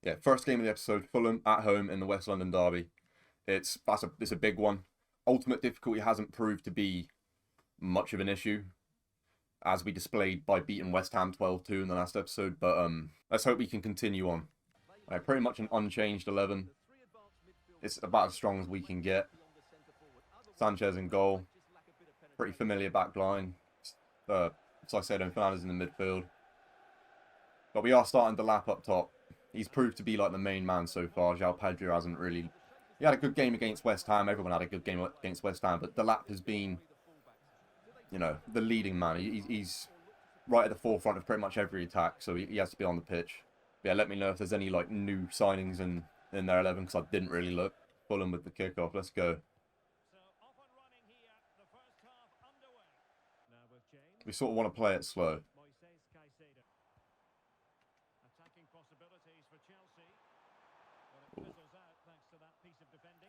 Yeah, first game of the episode, Fulham at home in the West London derby. It's a big one. Ultimate difficulty hasn't proved to be much of an issue, as we displayed by beating West Ham 12-2 in the last episode. But let's hope we can continue on. Pretty much an unchanged 11. It's about as strong as we can get. Sanchez in goal. Pretty familiar back line. As I said, Fernandes in the midfield. But we are starting to lap up top. He's proved to be like the main man so far. João Pedro hasn't really... He had a good game against West Ham. Everyone had a good game against West Ham. But Delap has been, you know, the leading man. He's right at the forefront of pretty much every attack. So he has to be on the pitch. But yeah, let me know if there's any like new signings in their 11. Because I didn't really look. Fulham with the kickoff. Let's go. We sort of want to play it slow. Ooh.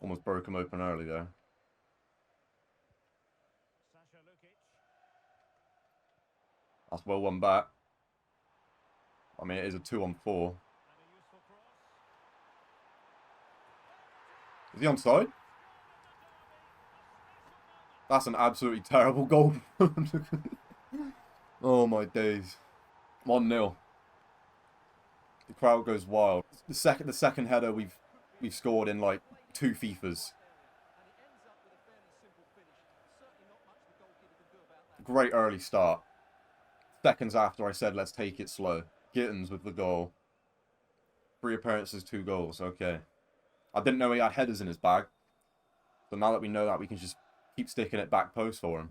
Almost broke him open early there. That's well won back. I mean, it is a 2-on-4. Is he onside? That's an absolutely terrible goal. Oh my days. 1-0. The crowd goes wild. The second header we've scored in like 2 FIFAs. Great early start. Seconds after I said let's take it slow. Gittins with the goal. 3 appearances, 2 goals. Okay. I didn't know he had headers in his bag. So now that we know that, we can just keep sticking it back post for him.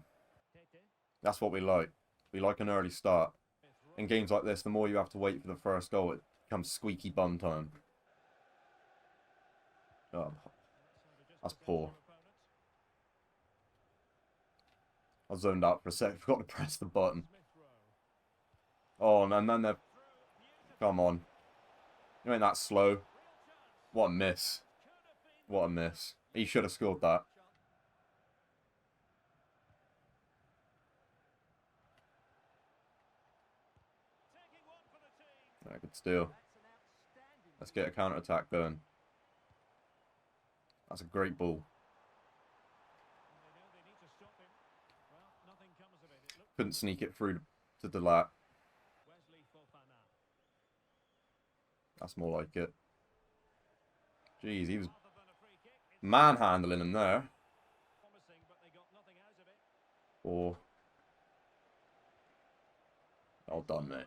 That's what we like. We like an early start. In games like this, the more you have to wait for the first goal, it becomes squeaky bum time. Oh, that's poor. I zoned out for a sec. Forgot to press the button. Oh, and then they're... Come on. You ain't that slow. What a miss. What a miss. He should have scored that. Yeah, good steal. Let's get a counter-attack going. That's a great ball. Couldn't sneak it through to Delap. That's more like it. Jeez, he was manhandling him there. Or... Well done, mate.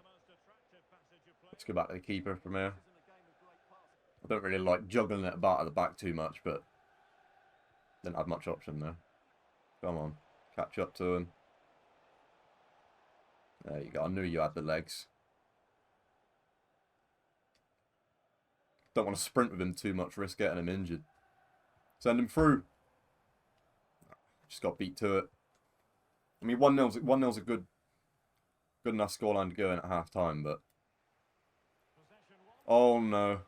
Let's go back to the keeper from here. I don't really like juggling it about at the back too much, but didn't have much option there. Come on, catch up to him. There you go. I knew you had the legs. Don't want to sprint with him too much, risk getting him injured. Send him through. Just got beat to it. I mean, 1-0's a good enough scoreline to go in at half time, but... Oh no.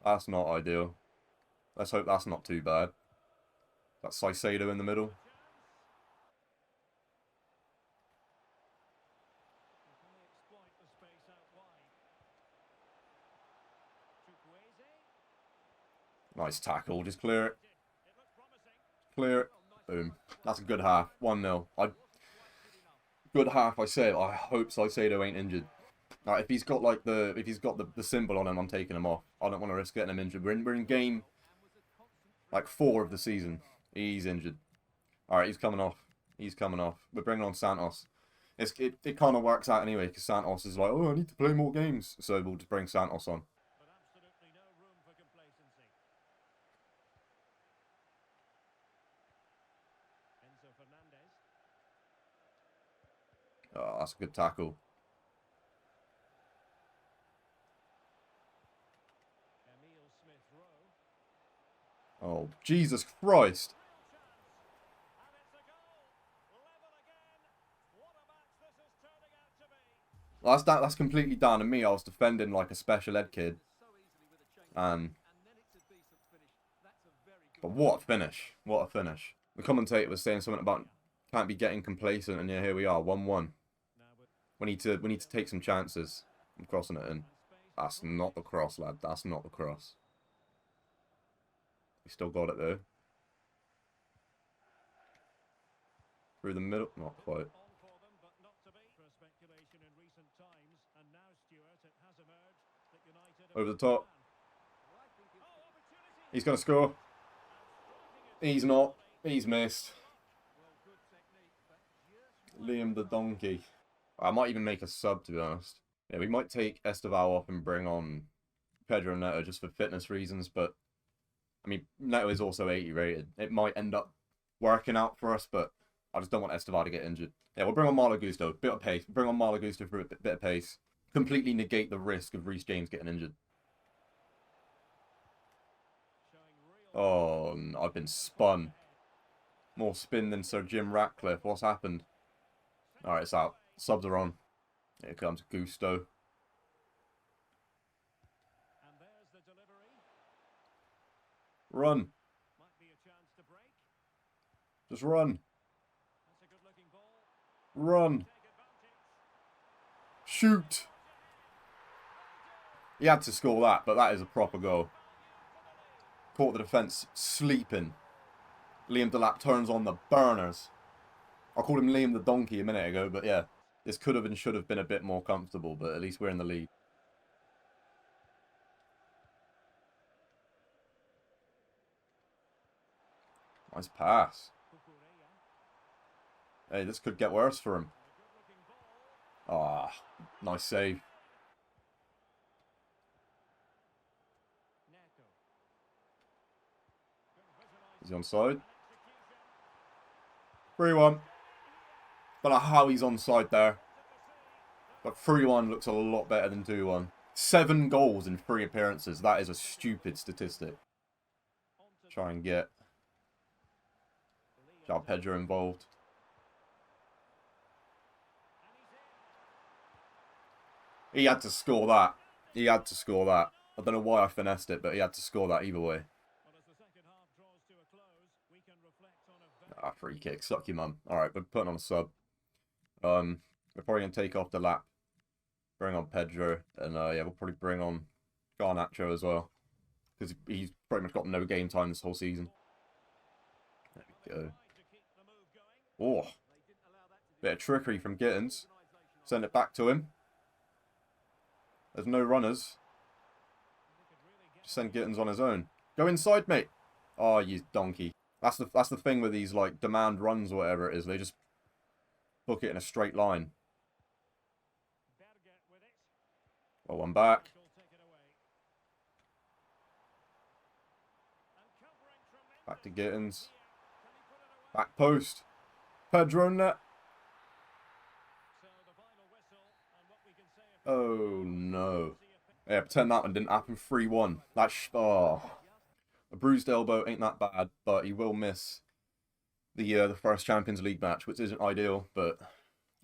That's not ideal. Let's hope that's not too bad. That's Caicedo in the middle. Nice tackle. Just clear it. Clear it. Boom. That's a good half. 1-0. Good half, I said. I hope Caicedo ain't injured. If he's got like the symbol on him, I'm taking him off. I don't want to risk getting him injured. We're in game like 4 of the season. He's injured. Alright, he's coming off. He's coming off. We're bringing on Santos. It kind of works out anyway, because Santos is like, oh, I need to play more games. So we'll just bring Santos on. Oh, that's a good tackle. Oh, Jesus Christ. Well, that's completely down to me. I was defending like a special ed kid. But what a finish. What a finish. The commentator was saying something about can't be getting complacent, and yeah, here we are, 1-1. We need to take some chances. I'm crossing it in. That's not the cross, lad. That's not the cross. We still got it, though. Through the middle. Not quite. Over the top. He's going to score. He's not. He's missed. Liam the donkey. I might even make a sub, to be honest. Yeah, we might take Esteval off and bring on Pedro Neto just for fitness reasons, but I mean, Neto is also 80 rated. It might end up working out for us, but I just don't want Esteval to get injured. Yeah, we'll bring on Malo Gusto. Bit of pace. Bring on Malo Gusto for a bit of pace. Completely negate the risk of Reece James getting injured. Oh, I've been spun. More spin than Sir Jim Ratcliffe. What's happened? Alright, it's out. Subs are on. Here comes Gusto. Run. Just run. Run. Shoot. He had to score that, but that is a proper goal. Caught the defence sleeping. Liam Delap turns on the burners. I called him Liam the donkey a minute ago, but yeah. This could have and should have been a bit more comfortable, but at least we're in the lead. Nice pass. Hey, this could get worse for him. Ah, nice save. Is he onside? 3-1. Don't know how he's onside there. But 3-1 looks a lot better than 2-1. 7 goals in 3 appearances. That is a stupid statistic. Try and get João Pedro involved. He had to score that. He had to score that. I don't know why I finessed it, but he had to score that either way. Ah, free kick. Suck your mum. Alright, we're putting on a sub. We're probably going to take off the lap. Bring on Pedro. And yeah, we'll probably bring on Garnacho as well. Because he's pretty much got no game time this whole season. There we go. Oh. Bit of trickery from Gittins. Send it back to him. There's no runners. Just send Gittins on his own. Go inside, mate. Oh, you donkey. That's the thing with these like demand runs or whatever it is. They just book it in a straight line. Well, one back. Back to Gittins. Back post. Pedro net. Oh no. Yeah, pretend that one didn't happen. 3-1. Oh. A bruised elbow ain't that bad, but he will miss the first Champions League match, which isn't ideal, but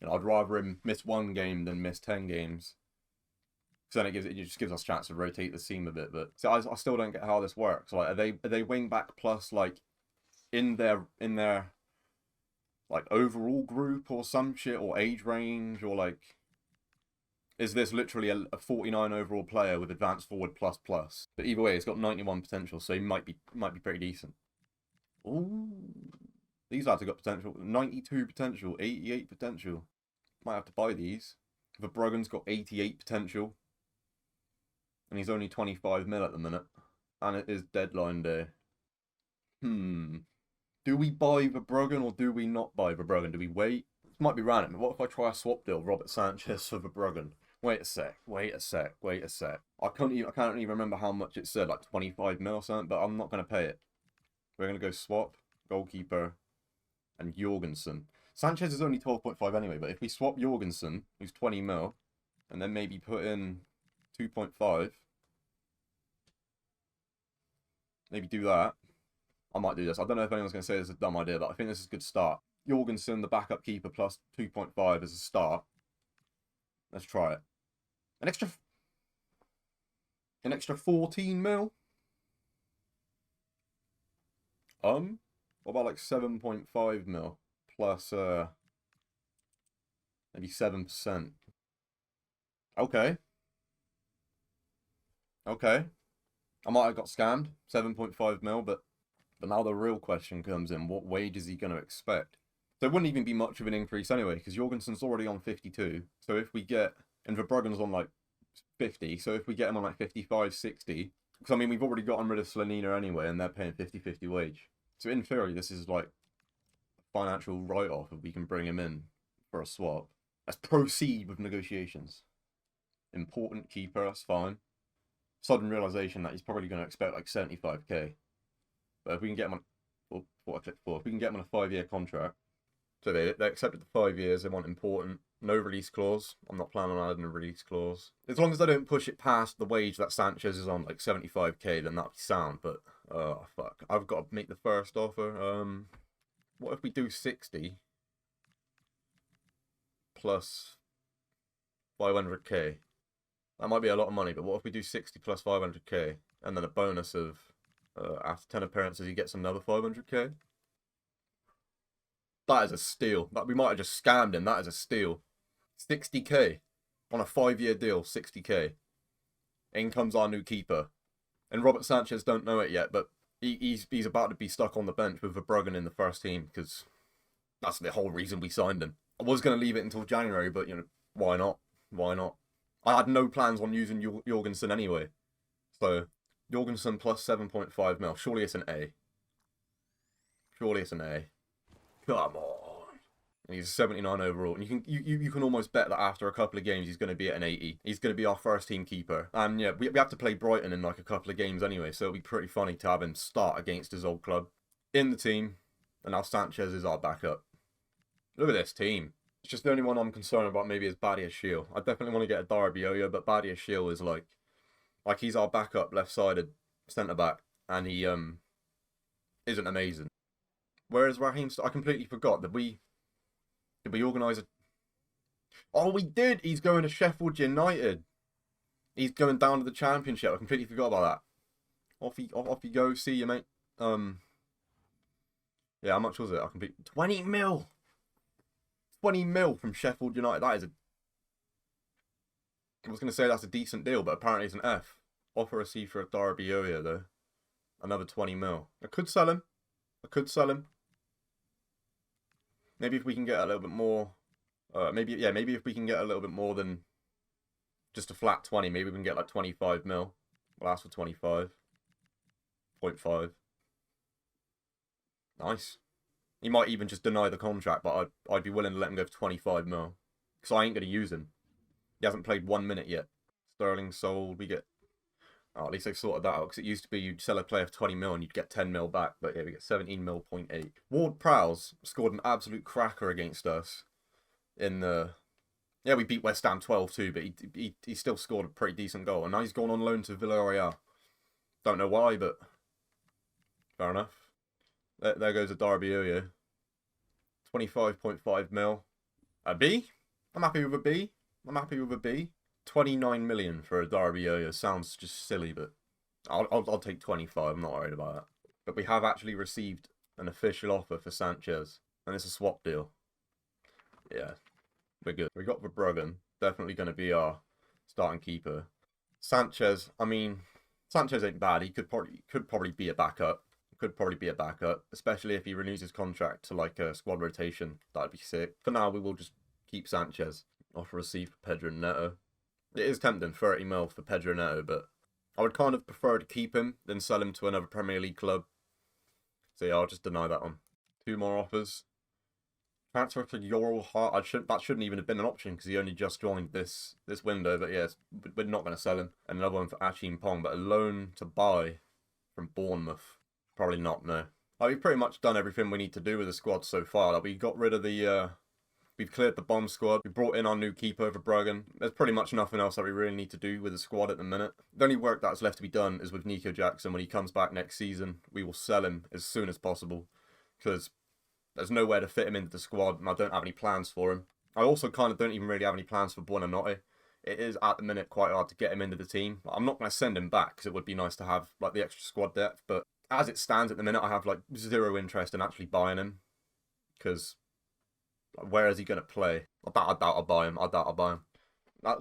you know, I'd rather him miss 1 game than miss 10 games. Because then it just gives us a chance to rotate the team a bit. But so I still don't get how this works. Like, are they wing back plus like in their like overall group or some shit, or age range, or like, is this literally a 49 overall player with advanced forward plus plus? But either way, it's got 91 potential, so he might be pretty decent. Ooh, these lads have got potential. 92 potential, 88 potential. Might have to buy these. Verbruggen's got 88 potential, and he's only 25 mil at the minute, and it is deadline day. Do we buy Verbruggen or do we not buy Verbruggen? Do we wait? This might be random. What if I try a swap deal, Robert Sanchez for Verbruggen? Wait a sec. I can't even remember how much it said, like 25 mil or something, but I'm not going to pay it. We're going to go swap, goalkeeper, and Jorgensen. Sanchez is only 12.5 anyway, but if we swap Jorgensen, who's 20 mil, and then maybe put in 2.5, maybe do that. I might do this. I don't know if anyone's going to say this is a dumb idea, but I think this is a good start. Jorgensen, the backup keeper, plus 2.5 as a start. Let's try it. An extra 14 mil? What about like 7.5 mil plus maybe 7%? Okay. Okay. I might have got scammed, 7.5 mil, but now the real question comes in, what wage is he going to expect? So it wouldn't even be much of an increase anyway, because Jorgensen's already on 52. So if we get, and Verbruggen's on like 50, so if we get him on like 55, 60, because I mean, we've already gotten rid of Slanina anyway, and they're paying 50-50 wage. So in theory, this is like a financial write-off if we can bring him in for a swap. Let's proceed with negotiations. Important keeper, that's fine. Sudden realization that he's probably going to expect like 75k. But if we can get him on, what I clicked for, if we can get him on a 5-year contract, so they accepted the 5 years, they want important, no release clause. I'm not planning on adding a release clause. As long as they don't push it past the wage that Sanchez is on, like 75k, then that'd be sound. But, fuck, I've got to make the first offer. What if we do 60 plus 500k? That might be a lot of money, but what if we do 60 plus 500k, and then a bonus of, after 10 appearances, he gets another 500k? That is a steal. We might have just scammed him. That is a steal. 60k on a 5-year deal. 60k. In comes our new keeper. And Robert Sanchez don't know it yet, but he's about to be stuck on the bench with Verbruggen in the first team, because that's the whole reason we signed him. I was going to leave it until January, but, you know, why not? Why not? I had no plans on using Jorgensen anyway. So, Jorgensen plus 7.5 mil. Surely it's an A. Surely it's an A. Come on. And he's 79 overall. And you can almost bet that after a couple of games he's going to be at an 80. He's going to be our first team keeper. And yeah, we have to play Brighton in like a couple of games anyway, so it'll be pretty funny to have him start against his old club. In the team. And now Sanchez is our backup. Look at this team. It's just the only one I'm concerned about maybe is Badiashile. I definitely want to get a Darabioyo, but Badiashile is like he's our backup left-sided centre-back, and he isn't amazing. Whereas Raheem, I completely forgot that did we organise a... Oh, we did! He's going to Sheffield United. He's going down to the Championship. I completely forgot about that. Off you go. See you, mate. Yeah, how much was it? 20 mil! 20 mil from Sheffield United. That is a... I was going to say that's a decent deal, but apparently it's an F. Offer received for a Darabioyo, though. Another 20 mil. I could sell him. Maybe if we can get a little bit more... maybe if we can get a little bit more than just a flat 20, maybe we can get like 25 mil. We'll ask for 25.5. Nice. He might even just deny the contract, but I'd be willing to let him go for 25 mil. Because I ain't going to use him. He hasn't played 1 minute yet. Sterling sold. We get... Oh, at least they've sorted that out. Because it used to be you'd sell a player for 20 mil and you'd get 10 mil back. But yeah, we get 17 mil.8. Ward-Prowse scored an absolute cracker against us. In the... Yeah, we beat West Ham 12-2, but he still scored a pretty decent goal. And now he's gone on loan to Villarreal. Don't know why, but... Fair enough. There goes a Darabioyo. 25.5 mil. A B? I'm happy with a B. 29 million for a Darabioyo sounds just silly, but I'll take 25. I'm not worried about that. But we have actually received an official offer for Sanchez, and it's a swap deal. Yeah, we're good. We got Verbruggen. Definitely going to be our starting keeper. Sanchez. I mean, Sanchez ain't bad. He could probably be a backup. Especially if he renews his contract to like a squad rotation. That'd be sick. For now, we will just keep Sanchez. Offer received for Pedro Neto. It is tempting, 30 mil for Pedro Neto, but I would kind of prefer to keep him than sell him to another Premier League club. So yeah, I'll just deny that one. 2 more offers. Transfer to Ural Hart. That shouldn't even have been an option because he only just joined this window. But yes, we're not going to sell him. And another one for Achim Pong, but a loan to buy from Bournemouth. Probably not, no. We've pretty much done everything we need to do with the squad so far. We got rid of the... We've cleared the bomb squad. We brought in our new keeper, Verbruggen. There's pretty much nothing else that we really need to do with the squad at the minute. The only work that's left to be done is with Nico Jackson. When he comes back next season, we will sell him as soon as possible. Because there's nowhere to fit him into the squad, and I don't have any plans for him. I also kind of don't even really have any plans for Buonanotte. It is, at the minute, quite hard to get him into the team. I'm not going to send him back, because it would be nice to have like the extra squad depth. But as it stands at the minute, I have like zero interest in actually buying him. Because... where is he going to play? I doubt I'll buy him.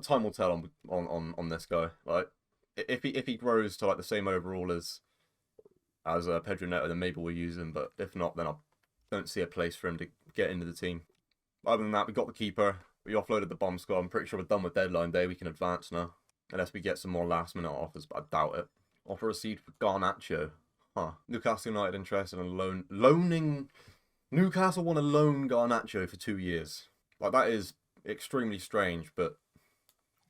Time will tell on this guy. Like, if he grows to like the same overall as Pedro Neto, then maybe we'll use him. But if not, then I don't see a place for him to get into the team. Other than that, we got the keeper. We offloaded the bomb squad. I'm pretty sure we're done with deadline day. We can advance now, unless we get some more last minute offers, but I doubt it. Offer received for Garnacho. Huh. Newcastle United interested in loaning. Newcastle want to loan Garnacho for 2 years. Like, that is extremely strange, but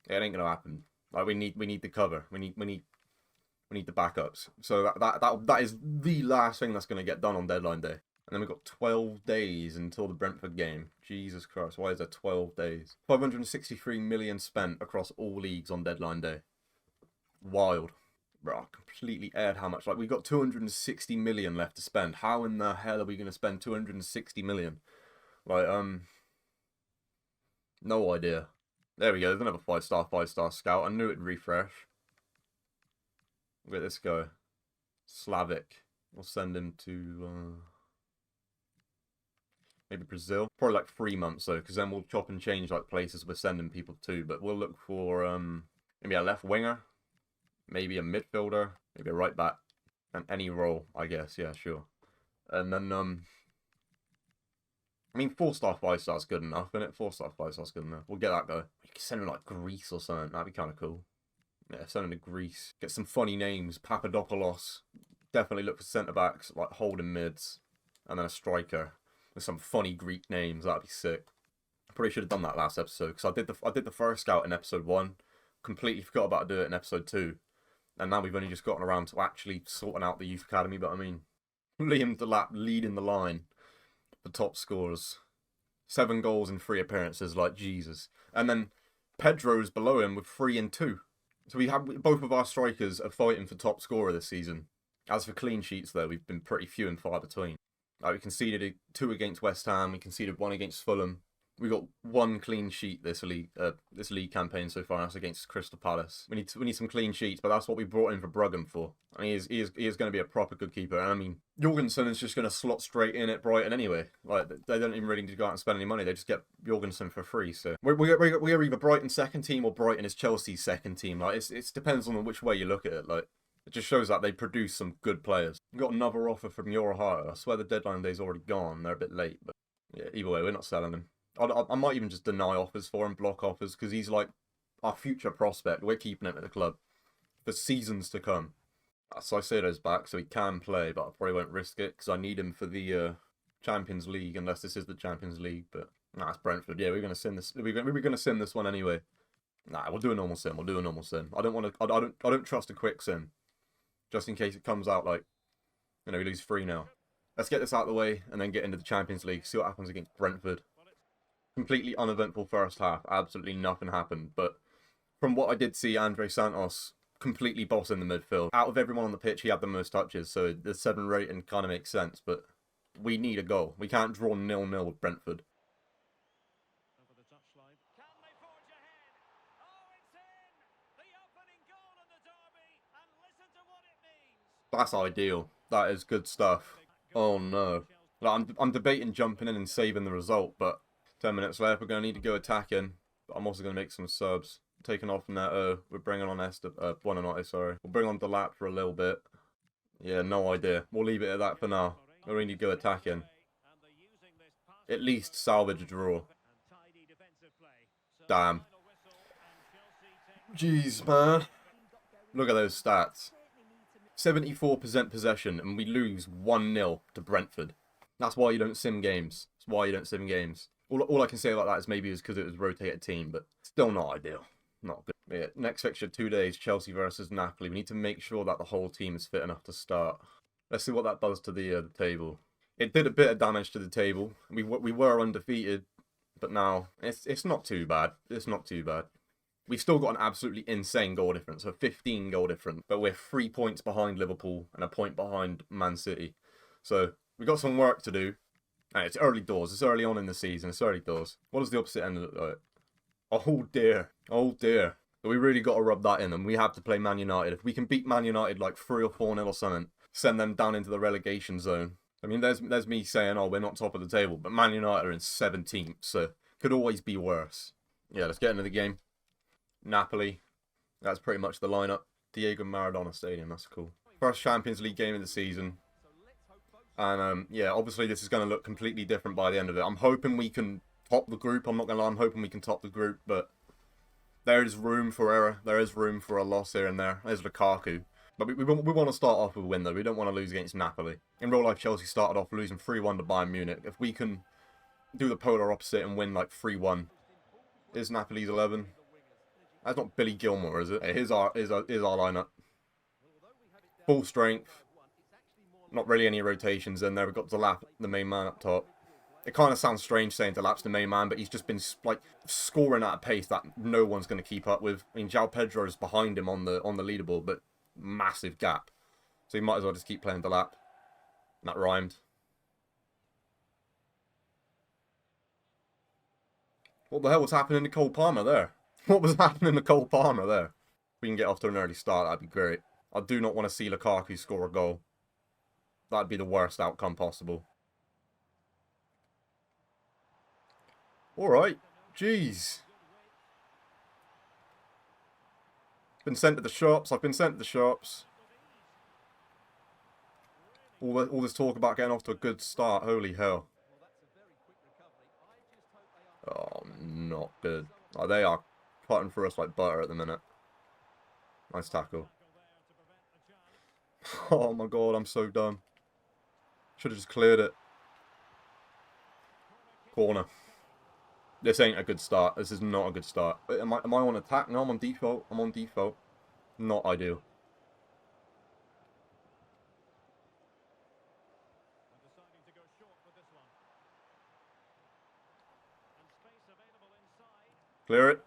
it ain't gonna happen. Like, we need the cover. We need the backups. So that is the last thing that's gonna get done on deadline day. And then we've got 12 days until the Brentford game. Jesus Christ, why is there 12 days? 563 million spent across all leagues on deadline day. Wild. Bro, completely aired how much. Like, we've got 260 million left to spend. How in the hell are we going to spend 260 million? Like, no idea. There we go. There's another 5-star scout. I knew it'd refresh. Look at this guy. Slavic. We'll send him to, maybe Brazil. Probably like 3 months, though, because then we'll chop and change, like, places we're sending people to. But we'll look for, maybe a left winger. Maybe a midfielder, maybe a right back, and any role, I guess. Yeah, sure. And then, I mean, 4-star, 5-star is good enough, isn't it? 4-star, 5-star is good enough. We'll get that guy. We can send him like Greece or something. That'd be kind of cool. Yeah, send him to Greece. Get some funny names. Papadopoulos. Definitely look for centre backs, like holding mids, and then a striker with some funny Greek names. That'd be sick. I probably should have done that last episode because I did the first scout in episode 1. Completely forgot about to do it in episode 2. And now we've only just gotten around to actually sorting out the youth academy. But I mean, Liam Delap leading the line for top scorers. 7 goals in 3 appearances, like Jesus. And then Pedro's below him with 3 and 2. So we have both of our strikers are fighting for top scorer this season. As for clean sheets, though, we've been pretty few and far between. Like, we conceded 2 against West Ham. We conceded 1 against Fulham. We got 1 clean sheet this league campaign so far. That's against Crystal Palace. We need some clean sheets, but that's what we brought in for Bruggen for. And he is going to be a proper good keeper. And I mean, Jorgensen is just going to slot straight in at Brighton anyway. Like, they don't even really need to go out and spend any money. They just get Jorgensen for free. So we're either Brighton's second team or Brighton is Chelsea's second team. Like, it depends on which way you look at it. Like, it just shows that they produce some good players. We got another offer from Yorahara. I swear the deadline day's already gone. They're a bit late, but yeah, either way, we're not selling him. I might even just deny offers for him, block offers, because he's like our future prospect. We're keeping him at the club for seasons to come. So I say those back, so he can play, but I probably won't risk it because I need him for the Champions League, unless this is the Champions League. But nah, it's Brentford. Yeah, we're gonna send this. We're gonna send this one anyway. Nah, we'll do a normal sim. We'll do a normal sim. I don't trust a quick sim, just in case it comes out like, you know, we lose 3-0. Let's get this out of the way and then get into the Champions League. See what happens against Brentford. Completely uneventful first half. Absolutely nothing happened. But from what I did see, Andre Santos completely bossing the midfield. Out of everyone on the pitch, he had the most touches. So the 7 rating kind of makes sense. But we need a goal. We can't draw 0-0 with Brentford. That's ideal. That is good stuff. Oh no. Like, I'm debating jumping in and saving the result, but 10 minutes left, we're going to need to go attacking. But I'm also going to make some subs. Taking off Neto. We're bringing on Buonanotte, sorry. We'll bring on Delap for a little bit. Yeah, no idea. We'll leave it at that for now. We really need to go attacking. At least salvage a draw. Damn. Jeez, man. Look at those stats. 74% possession, and we lose 1-0 to Brentford. That's why you don't sim games. That's why you don't sim games. All I can say about that is maybe it's because it was a rotated team, but still not ideal. Not good. Yeah, next fixture, 2 days, Chelsea versus Napoli. We need to make sure that the whole team is fit enough to start. Let's see what that does to the table. It did a bit of damage to the table. We were undefeated, but now it's not too bad. It's not too bad. We've still got an absolutely insane goal difference, a 15 goal difference, but we're 3 points behind Liverpool and a point behind Man City. So we've got some work to do. And it's early doors. It's early on in the season. It's early doors. What does the opposite end look like? Oh dear. Oh dear. But we really got to rub that in, and we have to play Man United. If we can beat Man United like 3 or 4-0 or something, send them down into the relegation zone. I mean, there's me saying, oh, we're not top of the table, but Man United are in 17th, so could always be worse. Yeah, let's get into the game. Napoli. That's pretty much the lineup. Diego Maradona Stadium. That's cool. First Champions League game of the season. And yeah, obviously this is going to look completely different by the end of it. I'm hoping we can top the group. I'm not going to lie, I'm hoping we can top the group. But there is room for error. There is room for a loss here and there. There's Lukaku. But we want to start off with a win, though. We don't want to lose against Napoli. In real life, Chelsea started off losing 3-1 to Bayern Munich. If we can do the polar opposite and win like 3-1, is Napoli's 11? That's not Billy Gilmour, is it? Here's our lineup. Full strength. Not really any rotations in there. We've got Delap, the main man up top. It kind of sounds strange saying Delap's the main man, but he's just been like scoring at a pace that no one's going to keep up with. I mean, João Pedro is behind him on the leaderboard, but massive gap. So you might as well just keep playing Delap. That rhymed. What the hell was happening to Cole Palmer there? What was happening to Cole Palmer there? If we can get off to an early start, that'd be great. I do not want to see Lukaku score a goal. That'd be the worst outcome possible. Alright. Jeez. Been sent to the shops. I've been sent to the shops. All this talk about getting off to a good start. Holy hell. Oh, not good. Oh, they are cutting through us like butter at the minute. Nice tackle. Oh my god, I'm so dumb. Should have just cleared it. Corner. This ain't a good start. This is not a good start. Am I on attack? No, I'm on default. I'm on default. Not ideal. Clear it.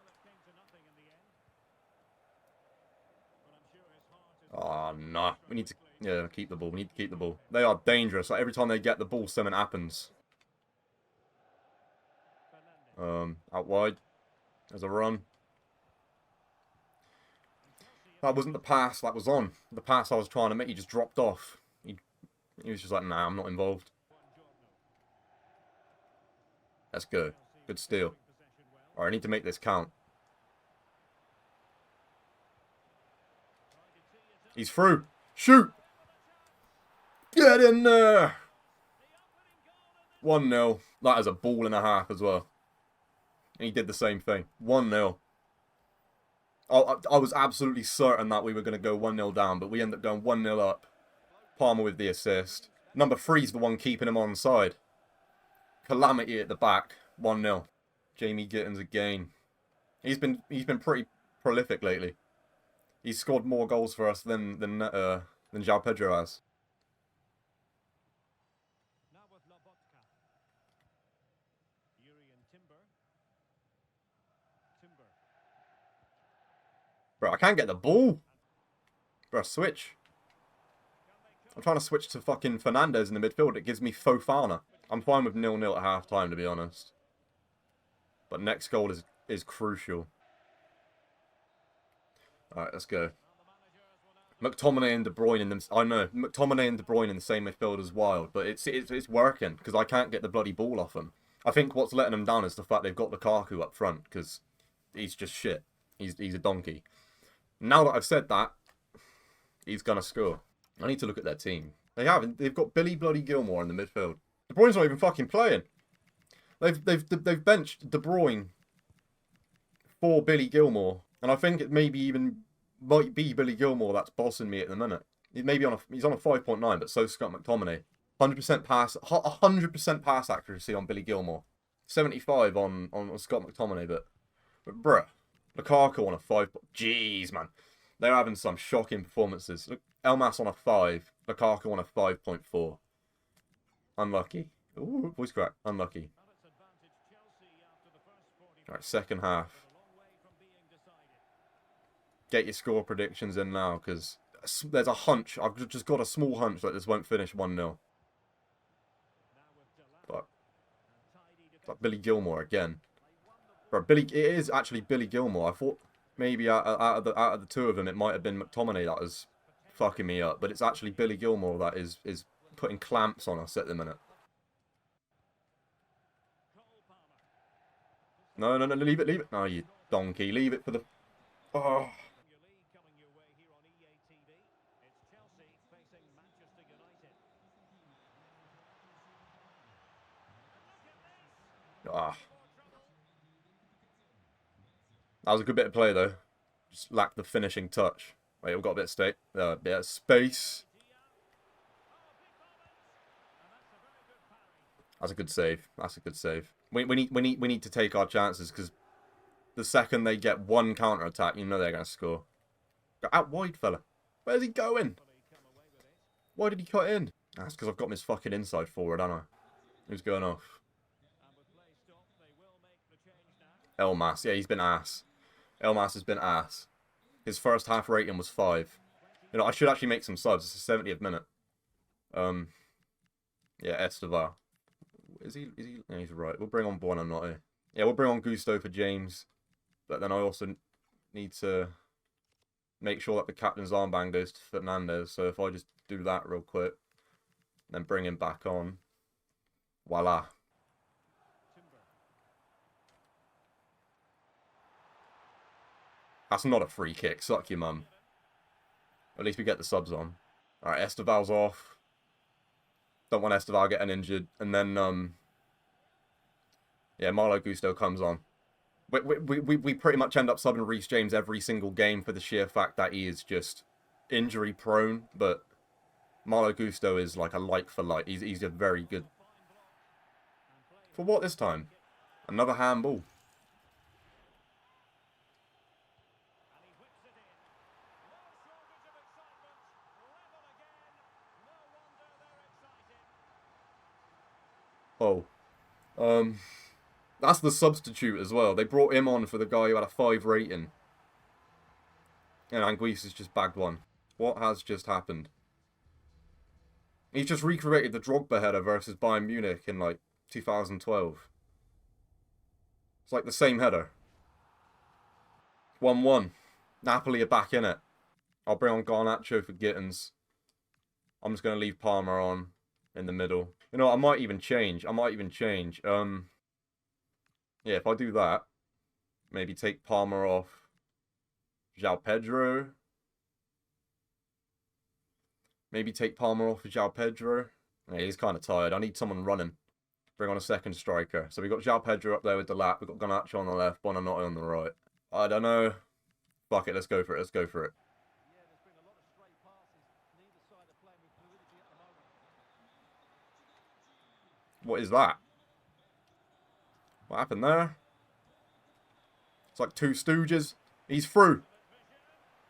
Oh, no. We need to... Yeah, keep the ball. We need to keep the ball. They are dangerous. Like, every time they get the ball, something happens. Out wide. There's a run. That wasn't the pass that was on. The pass I was trying to make, he just dropped off. He was just like, nah, I'm not involved. Let's go. Good steal. Alright, I need to make this count. He's through. Shoot! Get in there! 1-0. That is a ball and a half as well. And he did the same thing. 1-0. I was absolutely certain that we were going to go 1-0 down, but we ended up going 1-0 up. Palmer with the assist. Number 3's the one keeping him on side. Calamity at the back. 1-0. Jamie Gittins again. He's been pretty prolific lately. He's scored more goals for us than João Pedro has. Bro, I can't get the ball. Bro, switch. I'm trying to switch to fucking Fernandez in the midfield. It gives me Fofana. I'm fine with 0-0 at half time, to be honest. But next goal is crucial. Alright, let's go. McTominay and De Bruyne in them. I know McTominay and De Bruyne in the same midfield as Wild, but it's working because I can't get the bloody ball off them. I think what's letting them down is the fact they've got Lukaku up front because he's just shit. He's a donkey. Now that I've said that, he's gonna score. I need to look at their team. They've got Billy bloody Gilmour in the midfield. De Bruyne's not even fucking playing. They've benched De Bruyne for Billy Gilmour, and I think it maybe even might be Billy Gilmour that's bossing me at the minute. He's on a 5.9, but so's Scott McTominay. 100% pass accuracy on Billy Gilmour. 75 on Scott McTominay, but bruh, Lukaku on a 5. Jeez, man, they're having some shocking performances. Look, Elmas on a 5, Lukaku on a 5.4. Unlucky. Ooh, voice crack. Unlucky. Alright, second half. Get your score predictions in now, because there's a hunch. I've just got a small hunch that this won't finish 1-0. But Billy Gilmour again. Bro, it is actually Billy Gilmour. I thought maybe out of the two of them, it might have been McTominay that was fucking me up, but it's actually Billy Gilmour that is putting clamps on us at the minute. No, leave it. No, you donkey. Leave it for the... Oh. Ah, that was a good bit of play though. Just lacked the finishing touch. Wait, we've got a bit of bit of space. That's a good save. That's a good save. We need to take our chances because the second they get one counter attack, you know they're gonna score. Go out wide, fella. Where's he going? Why did he cut in? That's because I've got him as fucking inside forward, haven't I? Who's going off? Elmas. Yeah, he's been ass. Elmas has been ass. His first half rating was 5. You know, I should actually make some subs. It's the 70th minute. Yeah, Estevar. Is he? Yeah, he's right. We'll bring on Buonanotte. Yeah, we'll bring on Gusto for James. But then I also need to make sure that the captain's armband goes to Fernandez. So if I just do that real quick, then bring him back on. Voila. That's not a free kick. Suck your mum. At least we get the subs on. Alright, Esteval's off. Don't want Esteval getting injured. And then, yeah, Marlo Gusto comes on. We pretty much end up subbing Reece James every single game for the sheer fact that he is just injury prone. But Marlo Gusto is like a like for like. He's a very good. For what this time? Another handball. Oh. That's the substitute as well. They brought him on for the guy who had a 5 rating. And Anguissa has just bagged one. What has just happened? He's just recreated the Drogba header versus Bayern Munich in like 2012. It's like the same header. 1-1. Napoli are back in it. I'll bring on Garnacho for Gittins. I'm just going to leave Palmer on in the middle. You know, I might even change. Yeah, if I do that, maybe take Palmer off. João Pedro. Maybe take Palmer off for João Pedro. Yeah, he's kind of tired. I need someone running. Bring on a second striker. So we got João Pedro up there with the lap. We've got Garnacho on the left, Buonanotte on the right. I don't know. Fuck it, let's go for it. Let's go for it. What is that? What happened there? It's like 2 Stooges. He's through.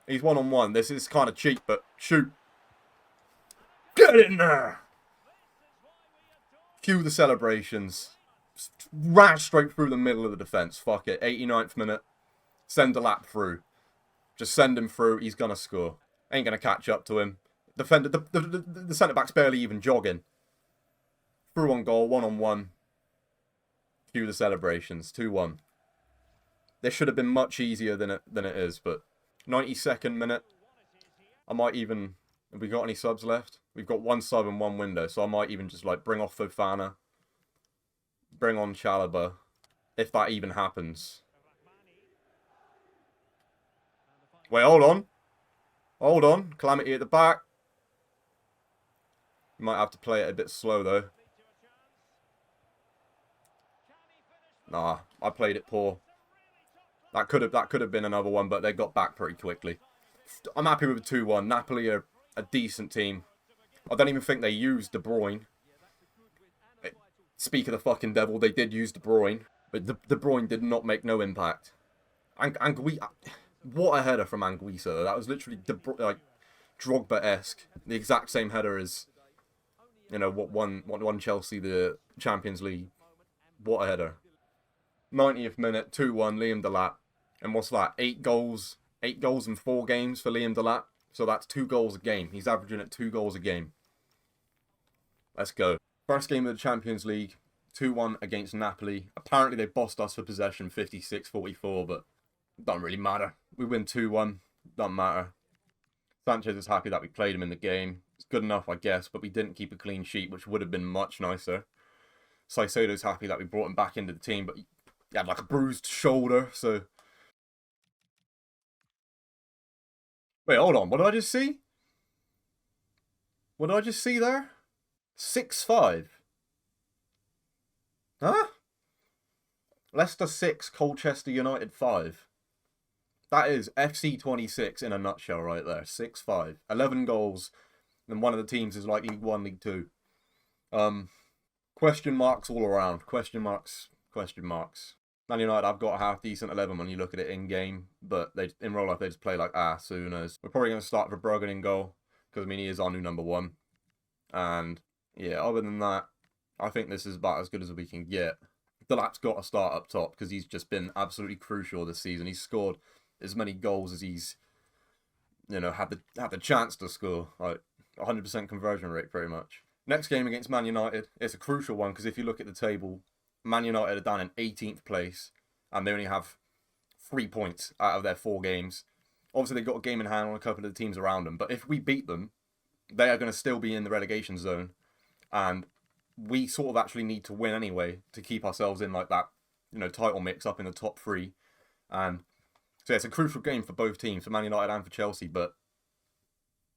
He's 1-on-1. This is kind of cheap, but shoot. Get in there. Cue the celebrations. Ran straight through the middle of the defence. Fuck it. 89th minute. Send a lap through. Just send him through. He's going to score. Ain't going to catch up to him. Defender, the centre-back's barely even jogging. Through on goal. 1-on-1. Cue the celebrations. 2-1. This should have been much easier than it is, but 92nd minute. I might even... Have we got any subs left? We've got 1 sub and 1 window, so I might even just like bring off Fofana. Bring on Chalobah. If that even happens. Wait, hold on. Hold on. Calamity at the back. You might have to play it a bit slow though. Nah, I played it poor. That could have been another one, but they got back pretty quickly. I'm happy with the 2-1. Napoli are a decent team. I don't even think they used De Bruyne. Speak of the fucking devil, they did use De Bruyne, but De Bruyne did not make no impact. What a header from Anguissa though. That was literally like Drogba-esque. The exact same header as, you know, what won Chelsea the Champions League. What a header. 90th minute, 2-1, Liam Delap. And what's that? 8 goals in 4 games for Liam Delap. So that's 2 goals a game. He's averaging at 2 goals a game. Let's go. First game of the Champions League, 2-1 against Napoli. Apparently they bossed us for possession 56-44, but it doesn't really matter. We win 2-1, doesn't matter. Sanchez is happy that we played him in the game. It's good enough, I guess, but we didn't keep a clean sheet, which would have been much nicer. Caicedo's happy that we brought him back into the team, but he had like a bruised shoulder, so... Wait, hold on. What did I just see? What did I just see there? 6-5. Huh? Leicester 6, Colchester United 5. That is FC26 in a nutshell right there. 6-5. 11 goals. And one of the teams is like League 1, League 2. Question marks all around. Question marks. Question marks. Man United, I've got a half decent 11 when you look at it in game, but in real life they just play like sooners. We're probably going to start Verbruggen in goal because I mean he is our new number 1, and yeah, other than that, I think this is about as good as we can get. Delap's got to start up top because he's just been absolutely crucial this season. He's scored as many goals as he's, had the chance to score, like 100% conversion rate pretty much. Next game against Man United, it's a crucial one because if you look at the table, Man United are down in 18th place and they only have 3 points out of their 4 games. Obviously, they've got a game in hand on a couple of the teams around them, but if we beat them, they are going to still be in the relegation zone, and we sort of actually need to win anyway to keep ourselves in like that, title mix up in the top 3. And so yeah, it's a crucial game for both teams, for Man United and for Chelsea, but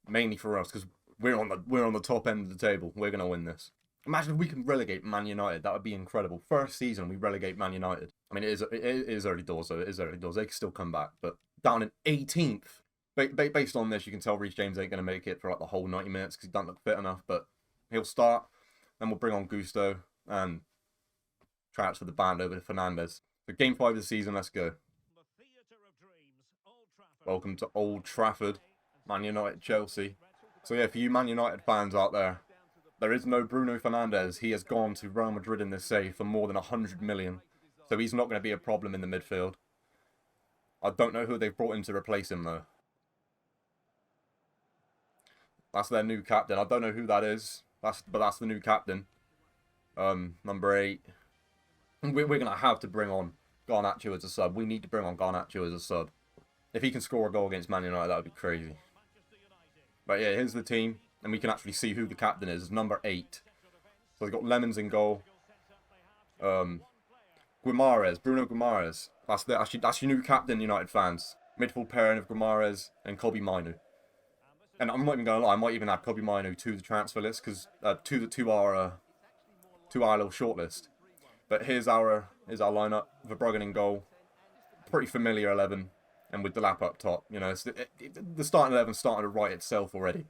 mainly for us because we're on the top end of the table. We're going to win this. Imagine if we can relegate Man United. That would be incredible. First season we relegate Man United. I mean, it is early doors, so it is early doors. They can still come back, but down in 18th. Based on this, you can tell Reece James ain't going to make it for like the whole 90 minutes because he doesn't look fit enough, but he'll start. Then we'll bring on Gusto and transfer the band over to Fernandes. So game 5 of the season, let's go. Welcome to Old Trafford, Man United, Chelsea. So yeah, for you Man United fans out there, there is no Bruno Fernandes. He has gone to Real Madrid in this save for more than 100 million. So he's not going to be a problem in the midfield. I don't know who they've brought in to replace him though. That's their new captain. I don't know who that is. But that's the new captain. Number 8. We're going to have to bring on Garnacho as a sub. We need to bring on Garnacho as a sub. If he can score a goal against Man United, that would be crazy. But yeah, here's the team. And we can actually see who the captain is. It's number 8. So they've got Lemons in goal. Guimarães, Bruno Guimarães. That's your new captain, United fans. Midfield pairing of Guimarães and Kobbie Mainoo. And I'm not even going to lie, I might even add Kobbie Mainoo to the transfer list because to our little shortlist. But here's our lineup: Verbruggen in goal, pretty familiar 11, and with Delap up top. The starting 11 starting to write itself already.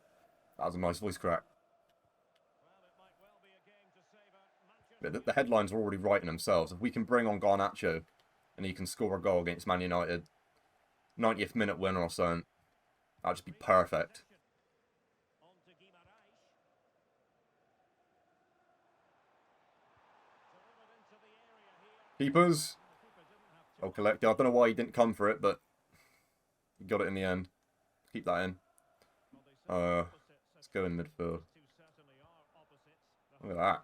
That was a nice voice crack. But the headlines are already writing themselves. If we can bring on Garnacho and he can score a goal against Man United, 90th minute winner or something, that'd just be perfect. Keepers. Oh, collector. I don't know why he didn't come for it, but he got it in the end. Keep that in. Let's go in midfield. Look at that.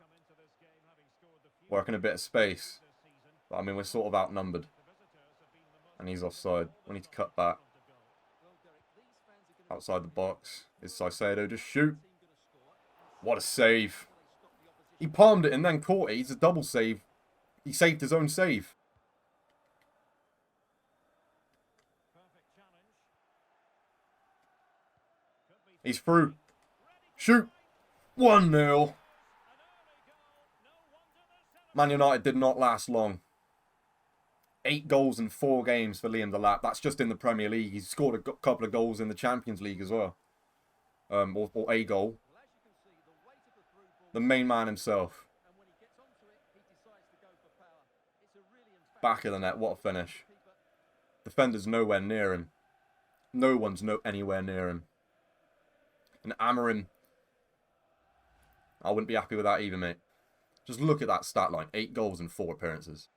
Working a bit of space. But I mean, we're sort of outnumbered. And he's offside. We need to cut back. Outside the box. Is Caicedo. Just shoot. What a save. He palmed it and then caught it. He's a double save. He saved his own save. He's through. Shoot. 1-0. Man United did not last long. 8 goals in 4 games for Liam Delap. That's just in the Premier League. He's scored a couple of goals in the Champions League as well. Or a goal. The main man himself. Back of the net. What a finish. Defender's nowhere near him. No one's anywhere near him. And Amorim, I wouldn't be happy with that either, mate. Just look at that stat line. 8 goals in 4 appearances.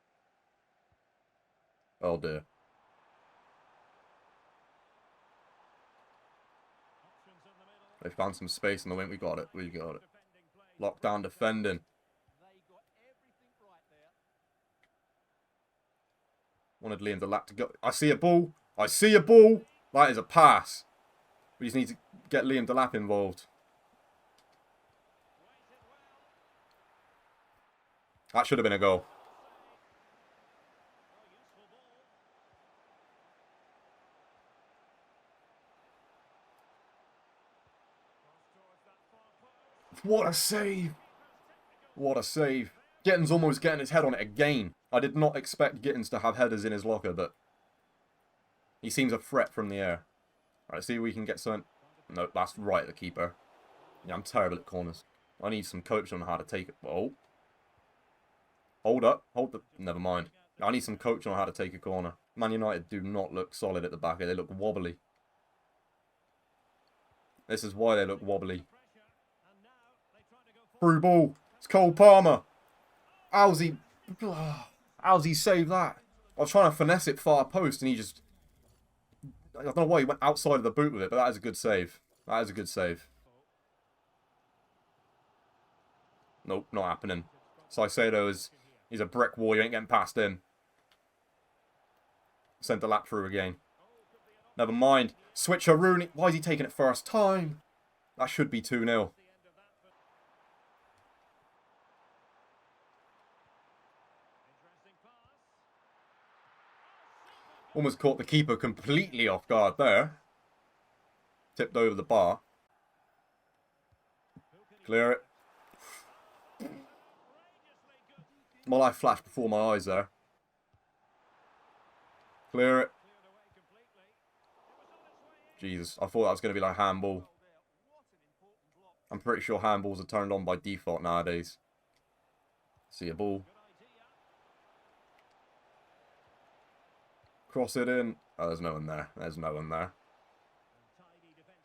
Oh dear. They found some space in the wing. We got it. We got it. Lockdown defending. Wanted Liam Delap to go. I see a ball. I see a ball. That is a pass. We just need to get Liam Delap involved. That should have been a goal. What a save. What a save. Gittins almost getting his head on it again. I did not expect Gittins to have headers in his locker, but he seems a threat from the air. All right, see if we can get some. No, that's right at the keeper. Yeah, I'm terrible at corners. I need some coaching on how to take it. Oh. Hold up. Hold the... Never mind. I need some coaching on how to take a corner. Man United do not look solid at the back. They look wobbly. This is why they look wobbly. Through ball. It's Cole Palmer. How's he saved that? I was trying to finesse it far post and he just... I don't know why he went outside of the boot with it, but that is a good save. That is a good save. Nope, not happening. Saicedo is... He's a brick wall. You ain't getting past him. Sent the lap through again. Never mind. Switcher Rooney. Why is he taking it first time? That should be 2-0. Almost caught the keeper completely off guard there. Tipped over the bar. Clear it. My life flashed before my eyes there. Clear it. Jesus, I thought that was going to be like handball. I'm pretty sure handballs are turned on by default nowadays. See a ball. Cross it in. Oh, there's no one there. There's no one there.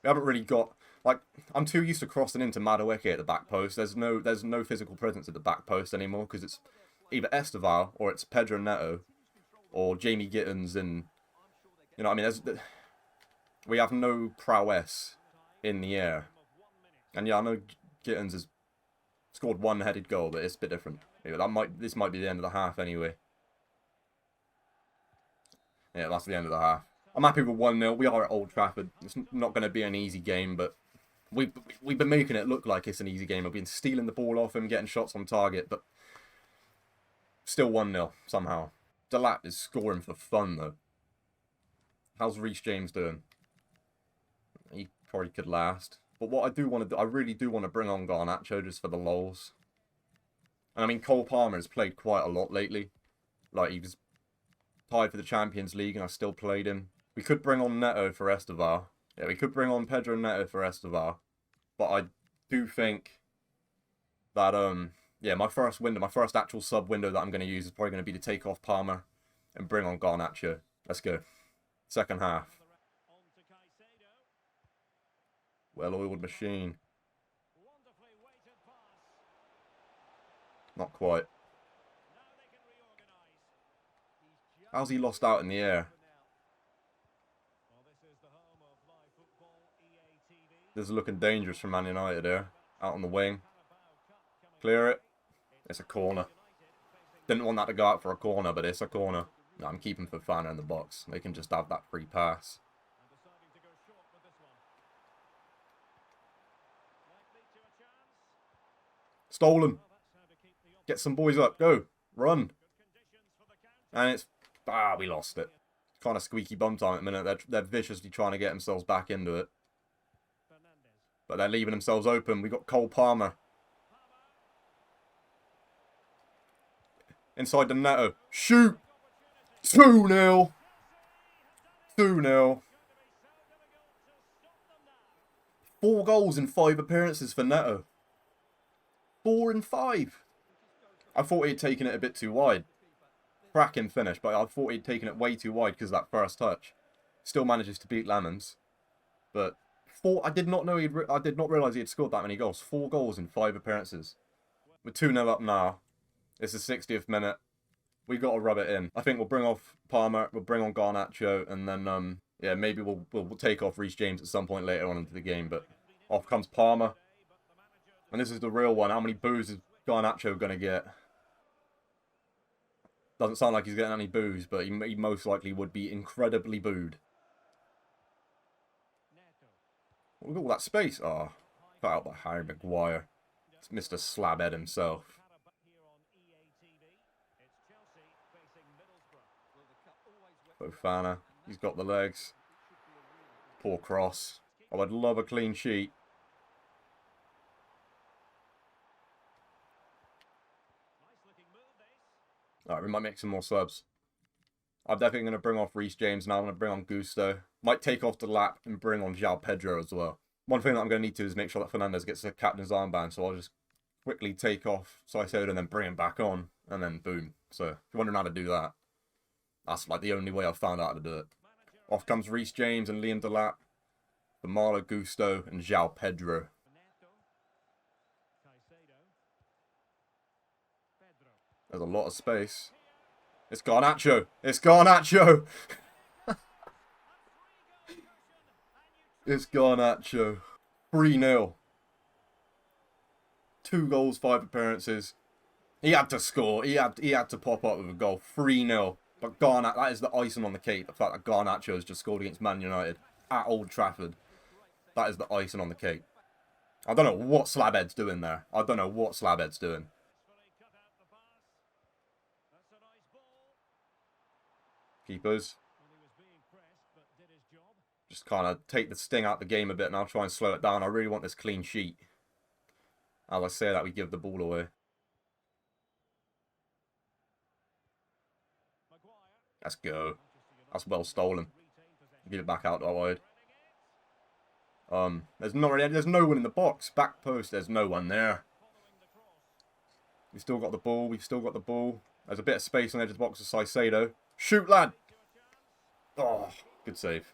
We haven't really got... Like, I'm too used to crossing into Madueke at the back post. There's no physical presence at the back post anymore because it's either Esteval or it's Pedro Neto or Jamie Gittins and... You know what I mean? We have no prowess in the air. And yeah, I know Gittins has scored one headed goal, but it's a bit different. Yeah, this might be the end of the half anyway. Yeah, that's the end of the half. I'm happy with 1-0. We are at Old Trafford. It's not going to be an easy game, but we've been making it look like it's an easy game. We've been stealing the ball off him, getting shots on target, but still 1-0 somehow. Delap is scoring for fun, though. How's Reece James doing? He probably could last. But what I do want to do, I really do want to bring on Garnacho just for the lols. And I mean, Cole Palmer has played quite a lot lately. Like, he was tied for the Champions League and I still played him. We could bring on Neto for Estevar. Yeah, we could bring on Pedro Neto for Estevar. But I do think that, yeah, my first actual sub window that I'm going to use is probably going to be to take off Palmer and bring on Garnacho. Let's go. Second half. Well-oiled machine. Not quite. How's he lost out in the air? This is looking dangerous for Man United here. Out on the wing. Clear it. It's a corner. Didn't want that to go out for a corner, but it's a corner. No, I'm keeping Fofana in the box. They can just have that free pass. Stolen. Get some boys up. Go. Run. And it's... Ah, we lost it. Kind of squeaky bum time at the minute. They're viciously trying to get themselves back into it. But they're leaving themselves open. We got Cole Palmer. Inside the Neto. Shoot! 2-0. 2-0. 4 goals in 5 appearances for Neto. 4 in 5. I thought he'd taken it a bit too wide. Cracking finish, but I thought he'd taken it way too wide because of that first touch. Still manages to beat Lemons. But 4, I did not know I did not realise he had scored that many goals. 4 goals in 5 appearances. We're 2-0 up now. It's the 60th minute. We got to rub it in. I think we'll bring off Palmer, we'll bring on Garnacho, and then yeah, maybe we'll take off Reece James at some point later on into the game. But off comes Palmer. And this is the real one. How many boos is Garnacho going to get? Doesn't sound like he's getting any boos, but he most likely would be incredibly booed. Look at all that space. Oh, cut out by Harry Maguire. It's Mr. Slabhead himself. Fofana. He's got the legs. Poor cross. Oh, I'd love a clean sheet. Alright, we might make some more subs. I'm definitely going to bring off Reece James now. I'm going to bring on Gusto. Might take off the lap and bring on João Pedro as well. One thing that I'm going to need to is make sure that Fernandes gets a captain's armband. So I'll just quickly take off Caicedo and then bring him back on. And then boom. So if you're wondering how to do that, that's like the only way I've found out how to do it. Off comes Reece James and Liam Delap. For Malo Gusto and João Pedro. There's a lot of space. It's Garnacho. It's Garnacho. It's Garnacho. 3-0. 2 goals, 5 appearances. He had to score. He had to pop up with a goal. 3-0. But Garnacho, that is the icing on the cake. The fact that Garnacho has just scored against Man United at Old Trafford. That is the icing on the cake. I don't know what Slabhead's doing there. I don't know what Slabhead's doing. Keepers. Just kind of take the sting out the game a bit and I'll try and slow it down. I really want this clean sheet. As I say that, we give the ball away. Let's go. That's well stolen. Give it back out wide. There's no one in the box. Back post, there's no one there. We've still got the ball. We've still got the ball. There's a bit of space on the edge of the box for Caicedo. Shoot, lad! Oh, good save.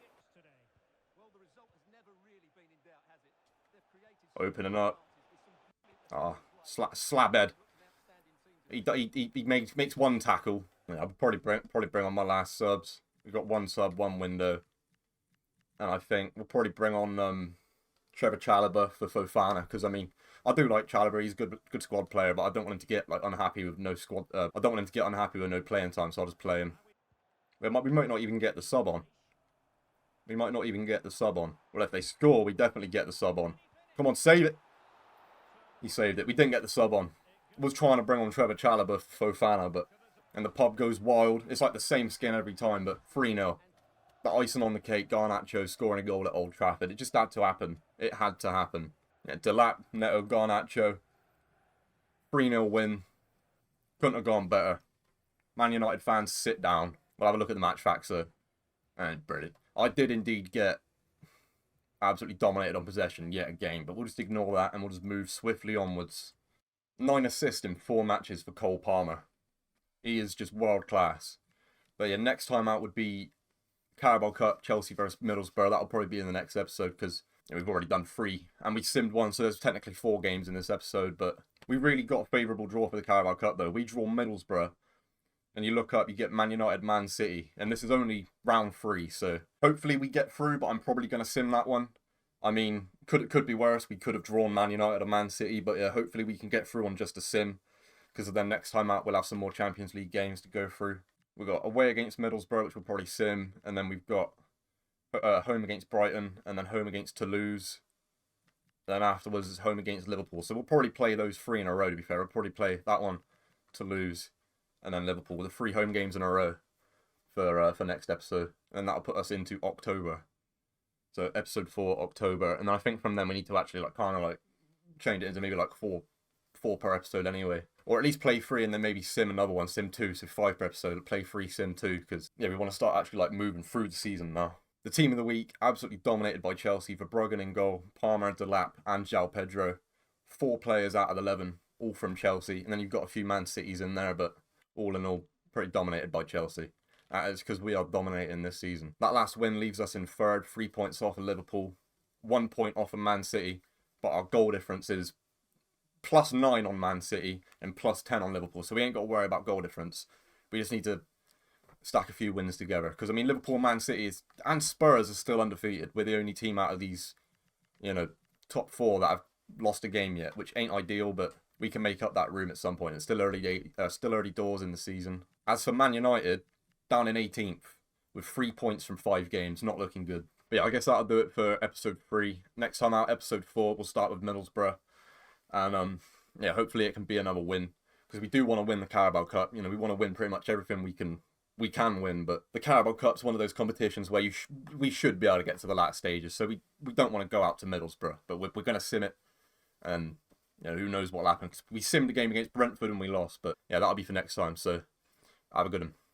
Opening up. Ah, Slabhead. He makes one tackle. Yeah, I'll probably bring on my last subs. We've got 1 sub, 1 window. And I think we'll probably bring on Trevor Chalobah for Fofana. Because, I mean, I do like Chalobah. He's a good squad player. But I don't want him to get like unhappy with no squad. I don't want him to get unhappy with no playing time. So I'll just play him. We might not even get the sub on. We might not even get the sub on. Well, if they score, we definitely get the sub on. Come on, save it. He saved it. We didn't get the sub on. Was trying to bring on Trevor Chalobah for Fofana, but... And the pub goes wild. It's like the same skin every time, but 3-0. The icing on the cake, Garnacho scoring a goal at Old Trafford. It just had to happen. It had to happen. Yeah, Delap, Neto, Garnacho. 3-0 win. Couldn't have gone better. Man United fans, sit down. We'll have a look at the match facts, though. And brilliant. I did indeed get absolutely dominated on possession yet again, but we'll just ignore that and we'll just move swiftly onwards. 9 assists in 4 matches for Cole Palmer. He is just world class. But yeah, next time out would be Carabao Cup, Chelsea versus Middlesbrough. That'll probably be in the next episode because we've already done 3 and we simmed 1, so there's technically 4 games in this episode. But we really got a favourable draw for the Carabao Cup though. We draw Middlesbrough. And you look up, you get Man United, Man City. And this is only round 3, so hopefully we get through, but I'm probably going to sim that one. I mean, could be worse. We could have drawn Man United or Man City, but yeah, hopefully we can get through on just a sim. Because then next time out, we'll have some more Champions League games to go through. We've got away against Middlesbrough, which we'll probably sim. And then we've got home against Brighton, and then home against Toulouse. Then afterwards is home against Liverpool. So we'll probably play those 3 in a row, to be fair. We'll probably play that one, Toulouse, and then Liverpool, with the 3 home games in a row for next episode. And that'll put us into October. So episode 4, October. And I think from then we need to actually like kind of like change it into maybe like 4 per episode anyway. Or at least play 3 and then maybe sim another one, sim 2, so 5 per episode. Play 3, sim 2, because yeah, we want to start actually like moving through the season now. The team of the week, absolutely dominated by Chelsea. Verbruggen in goal, Palmer, Delap, and João Pedro. 4 players out of 11, all from Chelsea. And then you've got a few Man Cities in there, but all in all, pretty dominated by Chelsea. It's because we are dominating this season. That last win leaves us in 3rd, 3 points off of Liverpool, 1 point off of Man City, but our goal difference is +9 on Man City and +10 on Liverpool. So we ain't got to worry about goal difference. We just need to stack a few wins together. Because, I mean, Liverpool, Man City and Spurs are still undefeated. We're the only team out of these, top 4 that have lost a game yet, which ain't ideal, but we can make up that room at some point. It's still early doors in the season. As for Man United, down in 18th with 3 points from 5 games, not looking good. But yeah, I guess that'll do it for episode 3. Next time out, episode 4, we'll start with Middlesbrough. And yeah, hopefully it can be another win. Because we do want to win the Carabao Cup. We want to win pretty much everything we can win. But the Carabao Cup's one of those competitions where we should be able to get to the last stages. So we don't want to go out to Middlesbrough. But we're going to sim it. And who knows what'll happen. We simmed the game against Brentford and we lost. But yeah, that'll be for next time. So Have a good one.